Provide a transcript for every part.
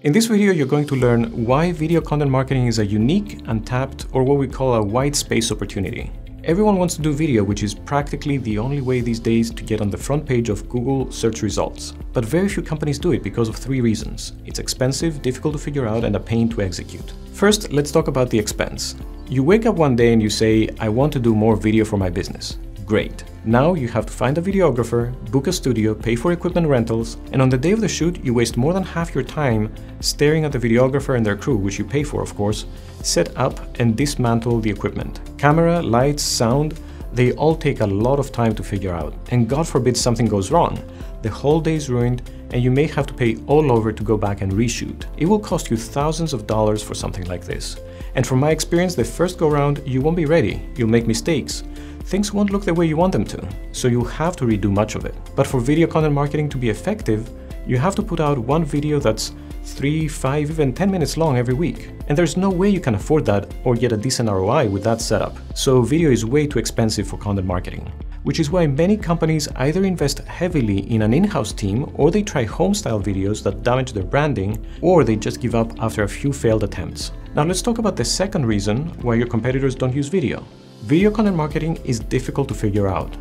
In this video, you're going to learn why video content marketing is a unique, untapped, or what we call a white space opportunity. Everyone wants to do video, which is practically the only way these days to get on the front page of Google search results. But very few companies do it because of three reasons. It's expensive, difficult to figure out, and a pain to execute. First, let's talk about the expense. You wake up one day and you say, I want to do more video for my business. Great. Now you have to find a videographer, book a studio, pay for equipment rentals, and on the day of the shoot, you waste more than half your time staring at the videographer and their crew, which you pay for, of course, set up and dismantle the equipment. Camera, lights, sound, they all take a lot of time to figure out, and God forbid something goes wrong. The whole day is ruined, and you may have to pay all over to go back and reshoot. It will cost you thousands of dollars for something like this. And from my experience, the first go round, you won't be ready. You'll make mistakes. Things won't look the way you want them to, so you'll have to redo much of it. But for video content marketing to be effective, you have to put out one video that's 3, 5, even 10 minutes long every week. And there's no way you can afford that or get a decent ROI with that setup. So video is way too expensive for content marketing, which is why many companies either invest heavily in an in-house team, or they try home-style videos that damage their branding, or they just give up after a few failed attempts. Now let's talk about the second reason why your competitors don't use video. Video content marketing is difficult to figure out.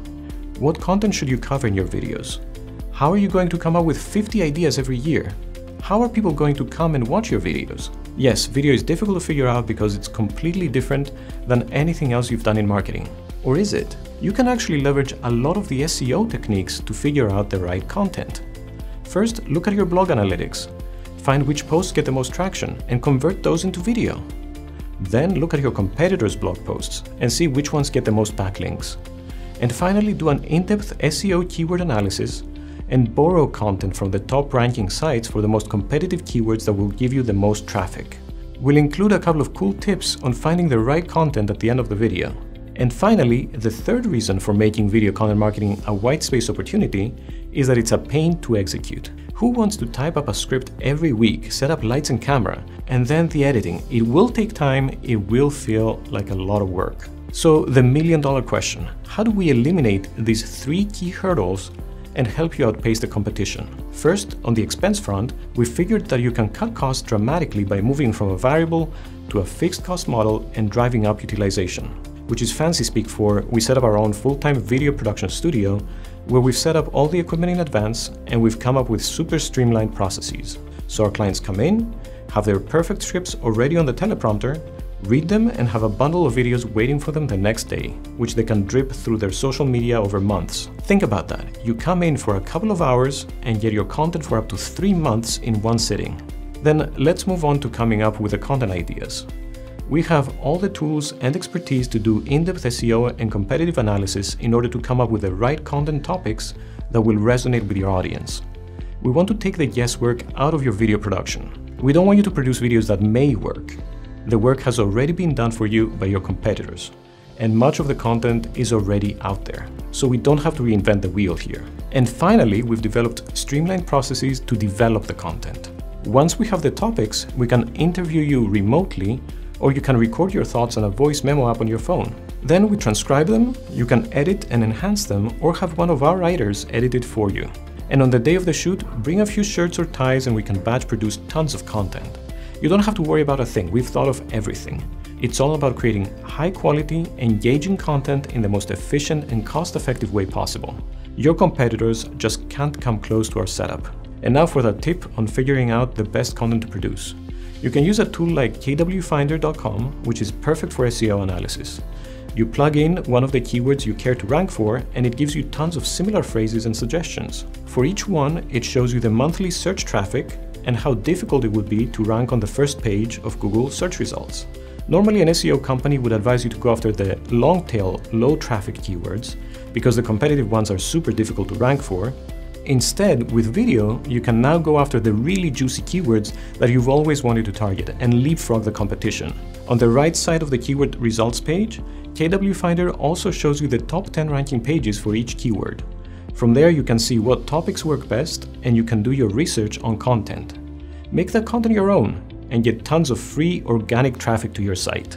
What content should you cover in your videos? How are you going to come up with 50 ideas every year? How are people going to come and watch your videos? Yes, video is difficult to figure out because it's completely different than anything else you've done in marketing. Or is it? You can actually leverage a lot of the SEO techniques to figure out the right content. First, look at your blog analytics. Find which posts get the most traction and convert those into video. Then look at your competitors' blog posts and see which ones get the most backlinks. And finally, do an in-depth SEO keyword analysis and borrow content from the top ranking sites for the most competitive keywords that will give you the most traffic. We'll include a couple of cool tips on finding the right content at the end of the video. And finally, the third reason for making video content marketing a white space opportunity is that it's a pain to execute. Who wants to type up a script every week, set up lights and camera, and then the editing? It will take time, it will feel like a lot of work. So the million-dollar question, how do we eliminate these three key hurdles and help you outpace the competition? First, on the expense front, we figured that you can cut costs dramatically by moving from a variable to a fixed cost model and driving up utilization, which is fancy speak for we set up our own full-time video production studio where we've set up all the equipment in advance and we've come up with super streamlined processes. So our clients come in, have their perfect scripts already on the teleprompter, read them, and have a bundle of videos waiting for them the next day, which they can drip through their social media over months. Think about that. You come in for a couple of hours and get your content for up to 3 months in one sitting. Then let's move on to coming up with the content ideas. We have all the tools and expertise to do in-depth SEO and competitive analysis in order to come up with the right content topics that will resonate with your audience. We want to take the guesswork out of your video production. We don't want you to produce videos that may work. The work has already been done for you by your competitors, and much of the content is already out there. So we don't have to reinvent the wheel here. And finally, we've developed streamlined processes to develop the content. Once we have the topics, we can interview you remotely, or you can record your thoughts on a voice memo app on your phone. Then we transcribe them, you can edit and enhance them, or have one of our writers edit it for you. And on the day of the shoot, bring a few shirts or ties and we can batch produce tons of content. You don't have to worry about a thing, we've thought of everything. It's all about creating high quality, engaging content in the most efficient and cost-effective way possible. Your competitors just can't come close to our setup. And now for that tip on figuring out the best content to produce. You can use a tool like kwfinder.com, which is perfect for SEO analysis. You plug in one of the keywords you care to rank for, and it gives you tons of similar phrases and suggestions. For each one, it shows you the monthly search traffic and how difficult it would be to rank on the first page of Google search results. Normally, an SEO company would advise you to go after the long tail, low traffic keywords because the competitive ones are super difficult to rank for. Instead, with video, you can now go after the really juicy keywords that you've always wanted to target and leapfrog the competition. On the right side of the keyword results page, KW Finder also shows you the top 10 ranking pages for each keyword. From there, you can see what topics work best and you can do your research on content. Make that content your own and get tons of free organic traffic to your site.